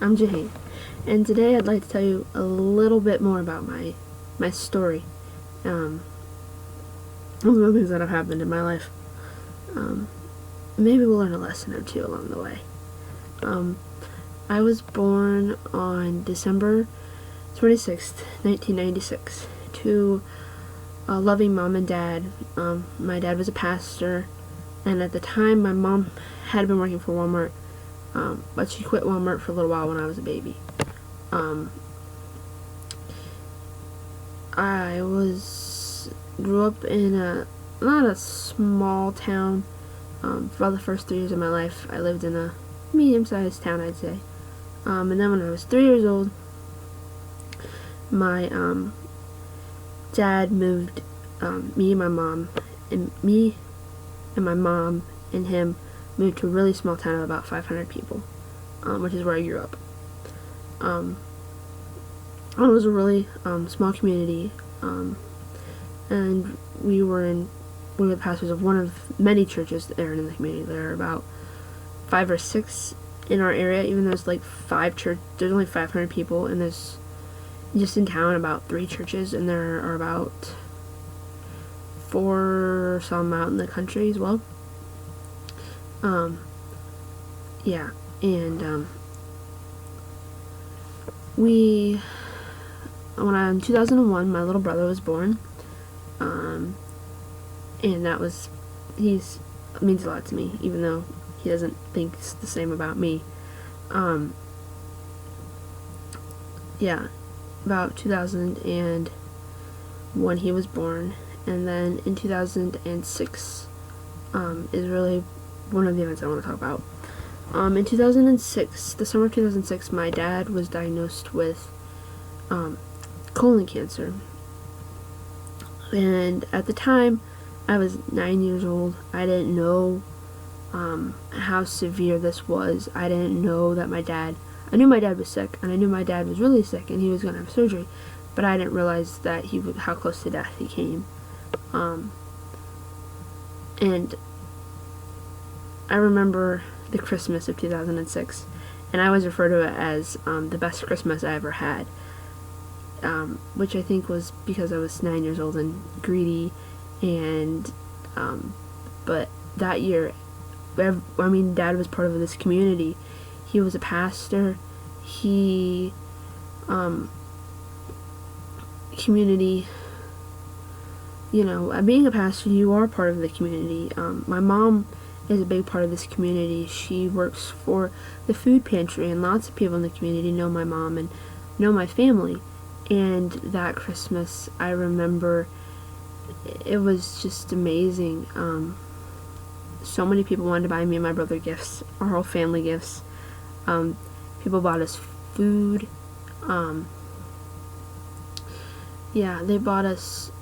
I'm Jehane, and today I'd like to tell you a little bit more about my story, um, of the things that have happened in my life. Um, Maybe we'll learn a lesson or two along the way. Um, I was born on December 26th, 1996, to a loving mom and dad. My dad was a pastor, and at the time my mom had been working for Walmart, but she quit Walmart for a little while when I was a baby. Um, I grew up in not a small town. For the first 3 years of my life, I lived in a medium-sized town, I'd say. And then when I was 3 years old, my dad moved me and my mom and him moved to a really small town of about 500 people, which is where I grew up. It was a really small community, and we were the pastors of one of many churches there in the community. There are about 5 or 6 in our area, even though there's like 5 church. There's only 500 people, and there's just in town about 3 churches, and there are about 4 or some out in the country as well. Yeah, and in 2001, my little brother was born, and means a lot to me, even though he doesn't think the same about me. Yeah, about 2001 he was born, and then in 2006 is really one of the events I want to talk about. In 2006, the summer of 2006, my dad was diagnosed with colon cancer, and at the time I was 9 years old. I didn't know how severe this was. I didn't know that I knew my dad was sick, and I knew my dad was really sick and he was going to have surgery, but I didn't realize that how close to death he came. And I remember the Christmas of 2006, and I always refer to it as the best Christmas I ever had, which I think was because I was 9 years old and greedy, and but that year, Dad was part of this community. He was a pastor. Community, being a pastor, you are part of the community. My mom is a big part of this community. She works for the food pantry, and lots of people in the community know my mom and know my family. And that Christmas, I remember, it was just amazing. So many people wanted to buy me and my brother gifts, our whole family gifts. People bought us food.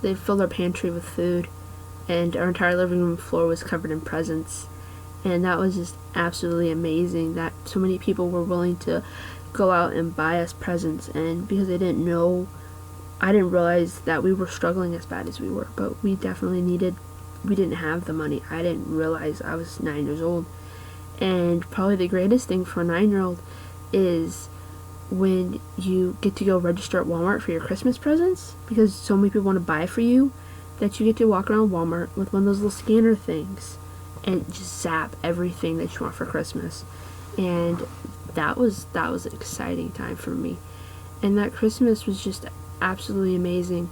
They filled our pantry with food, and our entire living room floor was covered in presents. And that was just absolutely amazing that so many people were willing to go out and buy us presents, and because I didn't realize that we were struggling as bad as we were, but we didn't have the money. I didn't realize I was 9 years old. And probably the greatest thing for a 9-year-old is when you get to go register at Walmart for your Christmas presents, because so many people want to buy for you that you get to walk around Walmart with one of those little scanner things and just zap everything that you want for Christmas. And that was an exciting time for me. And that Christmas was just absolutely amazing,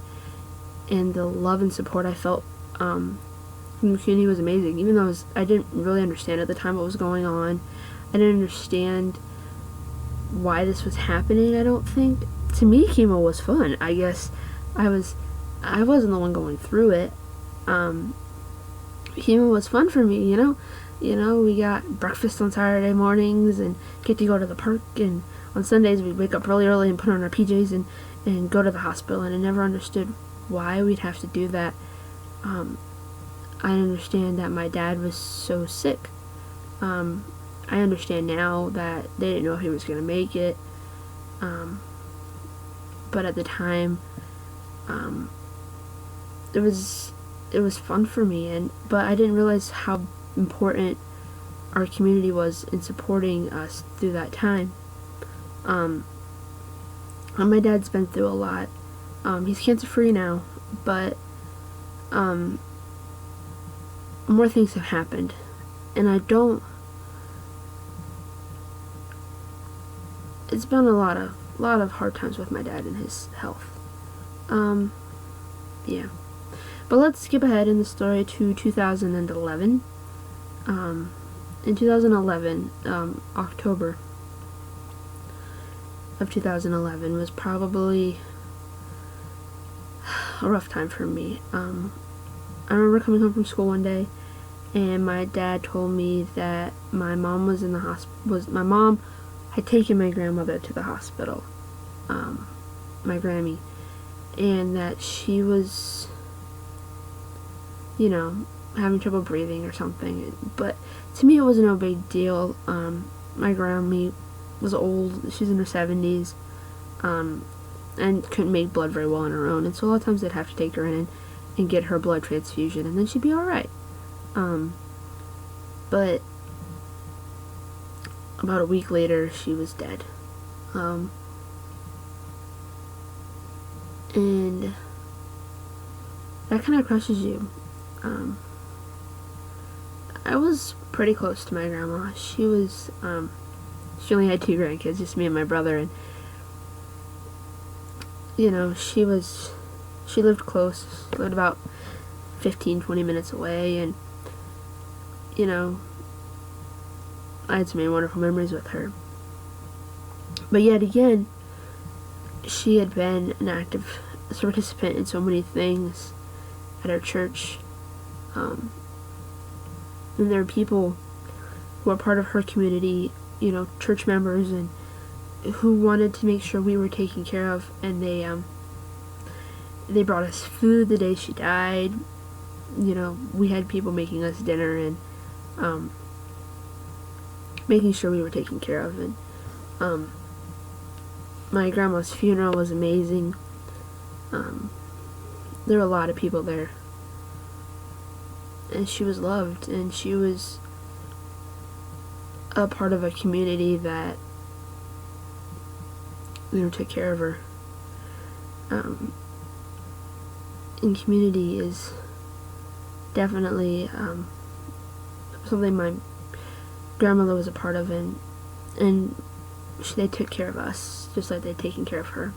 and the love and support I felt from the community was amazing. Even though I didn't really understand at the time what was going on. I didn't understand why this was happening. I don't think. To me, chemo was fun. I guess I wasn't the one going through it. Chemo was fun for me, we got breakfast on Saturday mornings and get to go to the park, and on Sundays we'd wake up really early and put on our PJs and go to the hospital, and I never understood why we'd have to do that. I understand that my dad was so sick. I understand now that they didn't know if he was going to make it. But at the time, it was fun for me, but I didn't realize how important our community was in supporting us through that time. And my dad's been through a lot. He's cancer-free now, but more things have happened, and it's been a lot of hard times with my dad and his health. Yeah. But let's skip ahead in the story to 2011. In 2011, October of 2011 was probably a rough time for me. I remember coming home from school one day, and my dad told me that my mom was in the hospital. My mom had taken my grandmother to the hospital, my Grammy, and that she was, having trouble breathing or something. But to me, it was no big deal. My Grammy was old. She's in her 70s, and couldn't make blood very well on her own. And so a lot of times they'd have to take her in and get her blood transfusion, and then she'd be alright. But about a week later, she was dead. And that kind of crushes you. I was pretty close to my grandma. She was, she only had 2 grandkids, just me and my brother, and, she lived close, lived about 15-20 minutes away, and, I had so many wonderful memories with her. But yet again, she had been an active participant in so many things at our church. And there are people who are part of her community, church members, and who wanted to make sure we were taken care of, and they brought us food the day she died. We had people making us dinner and making sure we were taken care of. And my grandma's funeral was amazing. There were a lot of people there, and she was loved, and she was a part of a community that took care of her. And community is definitely something my grandmother was a part of, and they took care of us just like they'd taken care of her.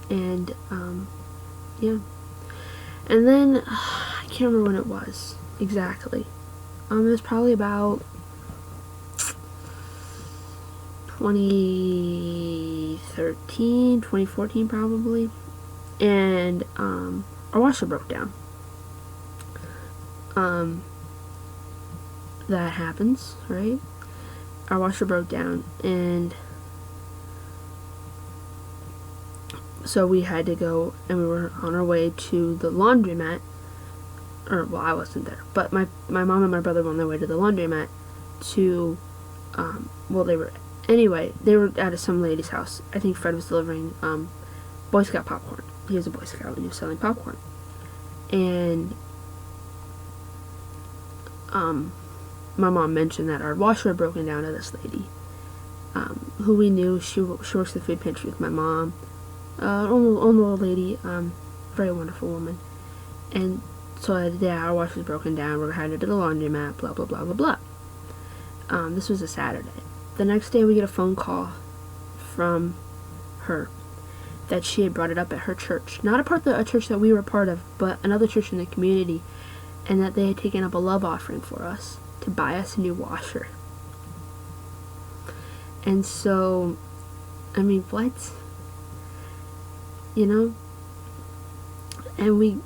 And yeah. And then I can't remember when it was exactly. It was probably about 2013, 2014 probably. And our washer broke down. That happens, right? Our washer broke down, and so we had to go, and we were on our way to the laundromat. Well, I wasn't there, but my mom and my brother were on their way to the laundromat to, they were at some lady's house. I think Fred was delivering Boy Scout popcorn. He was a Boy Scout, and he was selling popcorn. And my mom mentioned that our washer had broken down to this lady, who we knew. She works at the food pantry with my mom. Old lady, very wonderful woman. And so our washer's broken down. We're headed to the laundromat. Blah blah blah blah blah. This was a Saturday. The next day, we get a phone call from her that she had brought it up at her church, not a church that we were part of, but another church in the community, and that they had taken up a love offering for us to buy us a new washer. And so, what? And we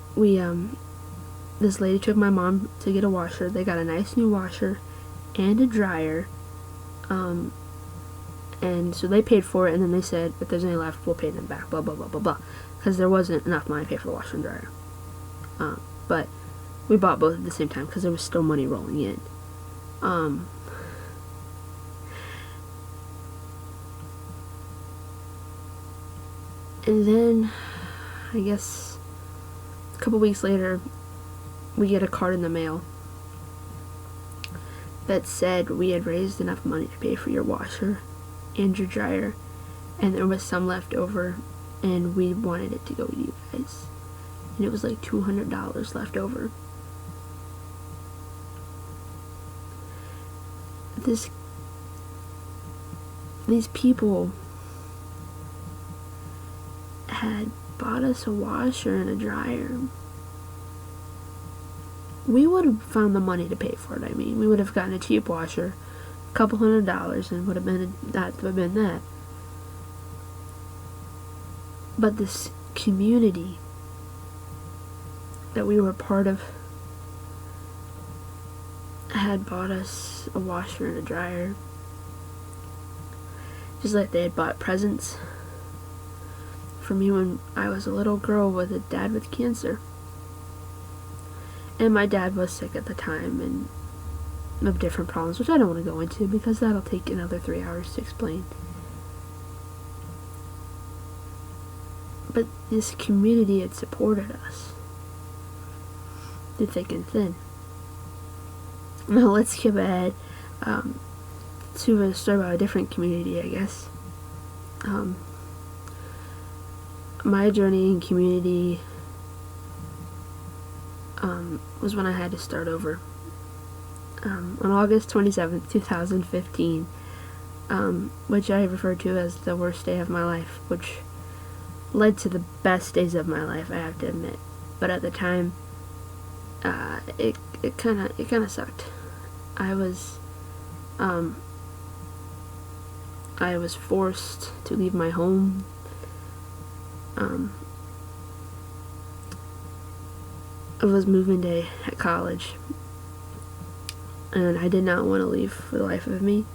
this lady took my mom to get a washer. They got a nice new washer and a dryer. And so they paid for it, and then they said, if there's any left, we'll pay them back, blah, blah, blah, blah, blah. Because there wasn't enough money to pay for the washer and dryer. But we bought both at the same time, because there was still money rolling in. And then, I guess, a couple weeks later, we get a card in the mail that said we had raised enough money to pay for your washer and your dryer, and there was some left over, and we wanted it to go to you guys. And it was like $200 left over. These people had bought us a washer and a dryer. We would have found the money to pay for it. I mean, we would have gotten a cheap washer, a couple $100, and would have been that. But this community that we were part of had bought us a washer and a dryer, just like they had bought presents for me when I was a little girl with a dad with cancer. And my dad was sick at the time and of different problems, which I don't want to go into because that'll take another 3 hours to explain. But this community had supported us through thick and thin. Now let's skip ahead to a story about a different community, I guess. My journey in community was when I had to start over. On August 27th, 2015, which I refer to as the worst day of my life, which led to the best days of my life, I have to admit. But at the time, it kind of sucked. I was forced to leave my home. It was moving day at college, and I did not want to leave for the life of me.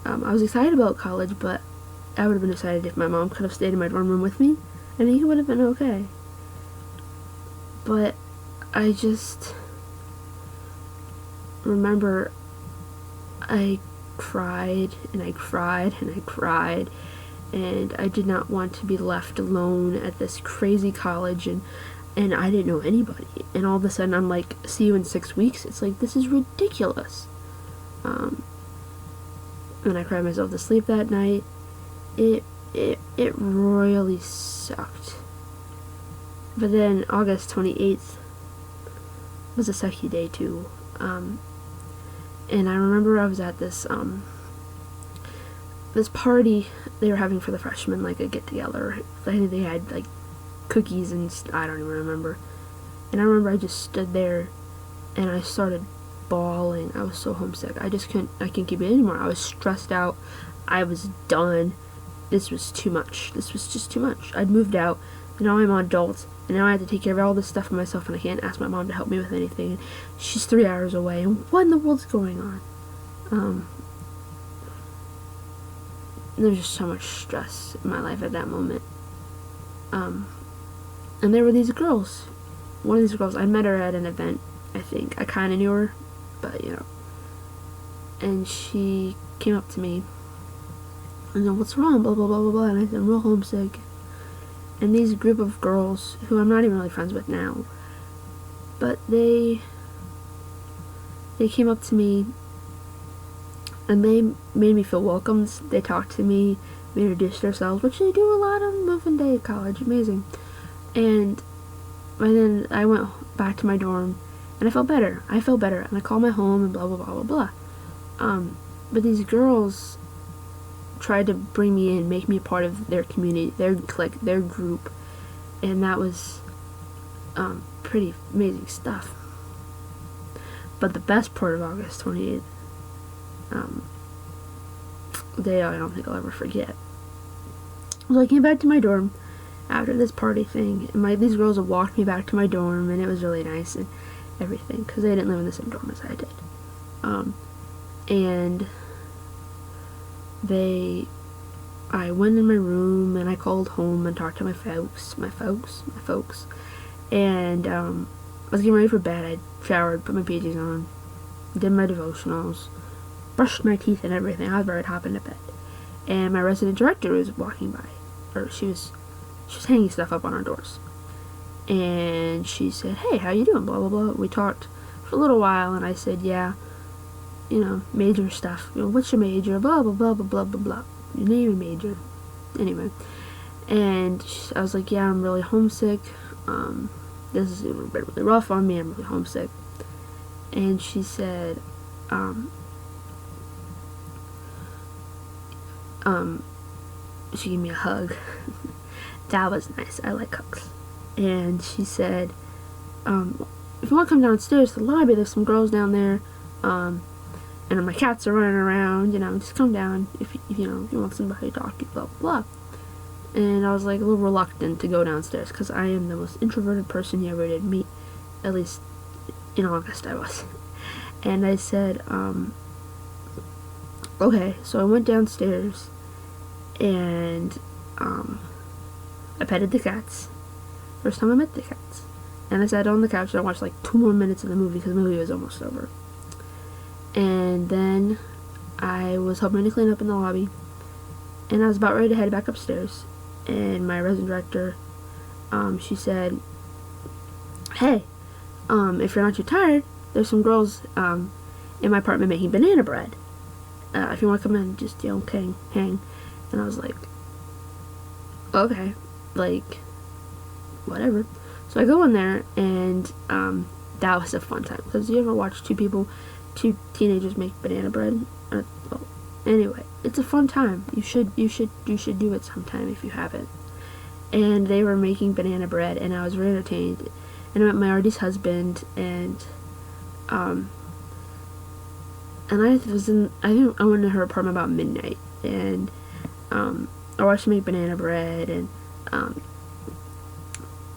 I was excited about college, but I would have been excited if my mom could have stayed in my dorm room with me. I think it would have been okay. But I just remember I cried and I cried and I cried, and I did not want to be left alone at this crazy college, and I didn't know anybody, and all of a sudden I'm like, see you in 6 weeks. It's like, this is ridiculous. And I cried myself to sleep that night. It royally sucked. But then August 28th was a sucky day too. And I remember I was at this party they were having for the freshmen, like a get together. I think they had like cookies and I don't even remember. And I remember I just stood there and I started bawling. I was so homesick. I couldn't keep it anymore. I was stressed out. I was done. This was too much. This was just too much. I'd moved out, and now I'm an adult, and now I have to take care of all this stuff for myself, and I can't ask my mom to help me with anything. She's 3 hours away, and what in the world's going on? There's just so much stress in my life at that moment. And there were these girls. One of these girls, I met her at an event, I think. I kind of knew her, but, you know. And she came up to me and said, what's wrong, blah, blah, blah, blah, blah. And I said, I'm real homesick. And these group of girls, who I'm not even really friends with now, but they came up to me and they made me feel welcomed. They talked to me, we introduced ourselves, which they do a lot on moving day at college. Amazing. And then I went back to my dorm, and I felt better. And I called my home, and blah, blah, blah, blah, blah. But these girls tried to bring me in, make me a part of their community, their clique, their group, and that was pretty amazing stuff. But the best part of August 28th, day I don't think I'll ever forget. So I came back to my dorm after this party thing, and these girls had walked me back to my dorm, and it was really nice and everything, because they didn't live in the same dorm as I did. And I went in my room, and I called home and talked to my folks, and I was getting ready for bed. I showered, put my PJs on, did my devotionals, brushed my teeth and everything. I was ready to hop into bed, and my resident director was walking by, or she was hanging stuff up on our doors, and she said, hey, how you doing, blah, blah, blah. We talked for a little while, and I said, yeah, major stuff. What's your major? Blah, blah, blah, blah, blah, blah, blah. Your name and major. Anyway. And I was like, yeah, I'm really homesick. This has been really rough on me. I'm really homesick. And she said, she gave me a hug. That was nice. I like hugs. And she said, if you want to come downstairs to the lobby, there's some girls down there, and my cats are running around, just come down if you want somebody to talk to, blah, blah, blah. And I was like a little reluctant to go downstairs because I am the most introverted person you ever did meet. At least in August I was. And I said, okay. So I went downstairs and I petted the cats. First time I met the cats. And I sat on the couch and I watched like 2 more minutes of the movie because the movie was almost over. And then I was helping to clean up in the lobby. And I was about ready to head back upstairs. And my resident director, she said, hey, if you're not too tired, there's some girls in my apartment making banana bread. If you want to come in, just, hang. And I was like, okay, like, whatever. So I go in there, and that was a fun time. Because you ever watch two teenagers make banana bread? Well, anyway, it's a fun time. You should do it sometime if you haven't. And they were making banana bread, and I was very entertained. And I met my already's husband, and I went to her apartment about midnight, and I watched her make banana bread, and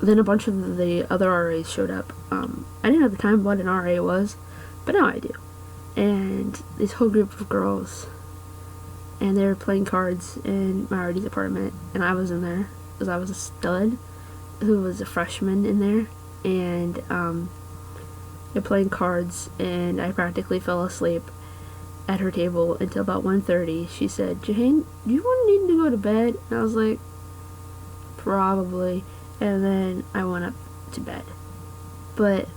then a bunch of the other RAs showed up. I didn't know at the time what an RA was, but now I do. And this whole group of girls, and they were playing cards in my already's apartment, and I was in there because I was a stud who was a freshman in there, and they're playing cards, and I practically fell asleep at her table until about 1:30. She said, Jehane, do you need to go to bed? And I was like, probably. And then I went up to bed. But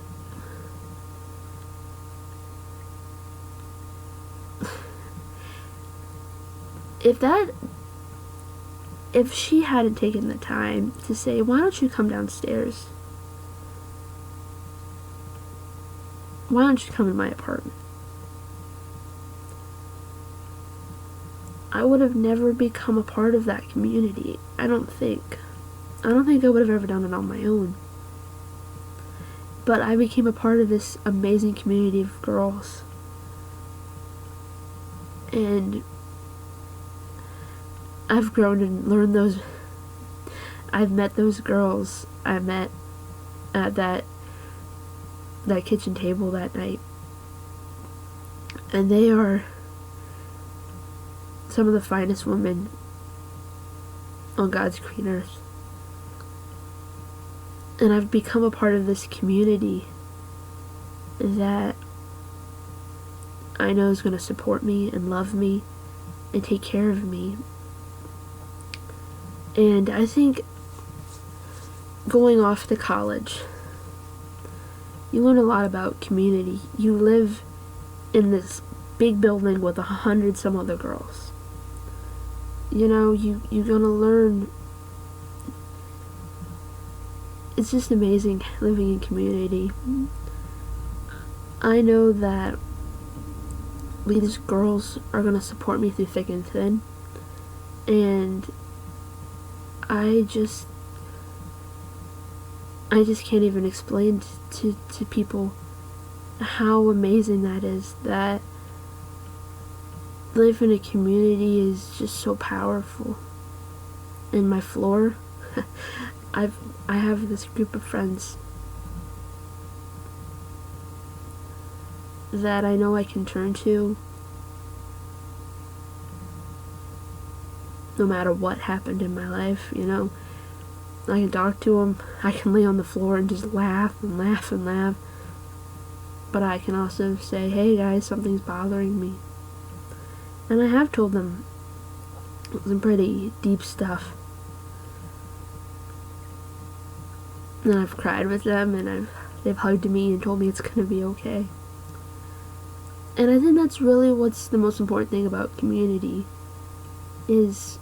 if she hadn't taken the time to say, why don't you come downstairs? Why don't you come in my apartment? I would have never become a part of that community. I don't think I would have ever done it on my own. But I became a part of this amazing community of girls. And I've grown and learned those. I've met those girls I met at that kitchen table that night. And they are some of the finest women on God's green earth. And I've become a part of this community that I know is going to support me and love me and take care of me. And I think going off to college, you learn a lot about community. You live in this big building with 100 some other girls. You're gonna learn. It's just amazing living in community. I know that these girls are gonna support me through thick and thin, and I just can't even explain to people how amazing that is. That life in a community is just so powerful. And my floor, I have this group of friends that I know I can turn to no matter what happened in my life. I can talk to them. I can lay on the floor and just laugh and laugh and laugh. But I can also say, hey guys, something's bothering me. And I have told them some pretty deep stuff. And I've cried with them, and they've hugged me and told me it's gonna be okay. And I think that's really what's the most important thing about community, is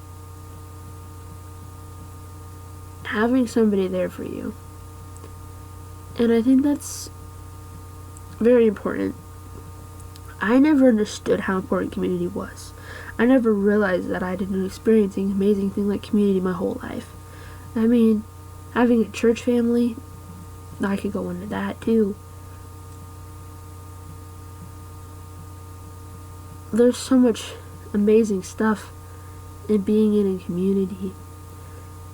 having somebody there for you. And I think that's very important. I never understood how important community was. I never realized that I didn't experience an amazing thing like community my whole life. I mean, having a church family, I could go into that too. There's so much amazing stuff in being in a community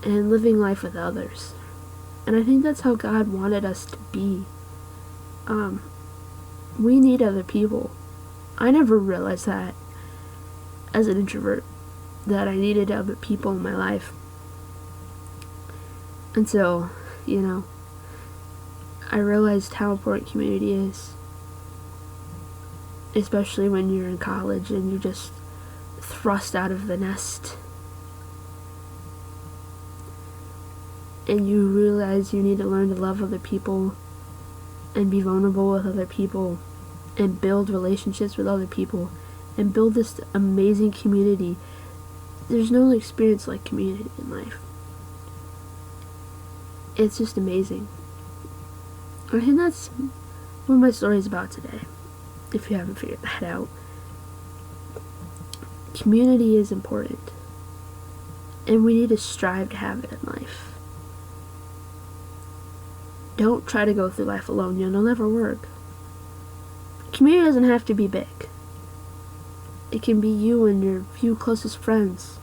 and living life with others. And I think that's how God wanted us to be. We need other people. I never realized that as an introvert, that I needed other people in my life. Until, I realized how important community is. Especially when you're in college and you're just thrust out of the nest. And you realize you need to learn to love other people and be vulnerable with other people and build relationships with other people and build this amazing community. There's no experience like community in life. It's just amazing. I think that's what my story is about today, if you haven't figured that out. Community is important, and we need to strive to have it in life. Don't try to go through life alone. It'll never work. Community doesn't have to be big. It can be you and your few closest friends.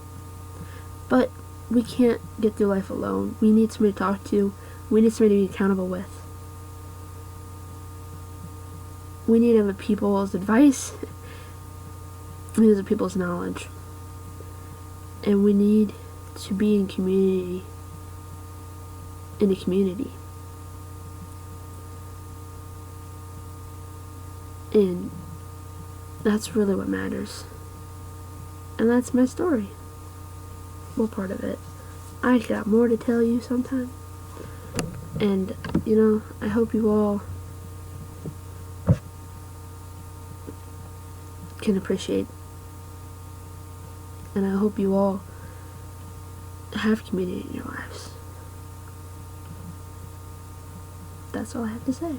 But we can't get through life alone. We need somebody to talk to. We need somebody to be accountable with. We need other people's advice. We need other people's knowledge. And we need to be in community. In a community. And that's really what matters. And that's my story. Well, part of it. I got more to tell you sometime. And, I hope you all can appreciate. And I hope you all have community in your lives. That's all I have to say.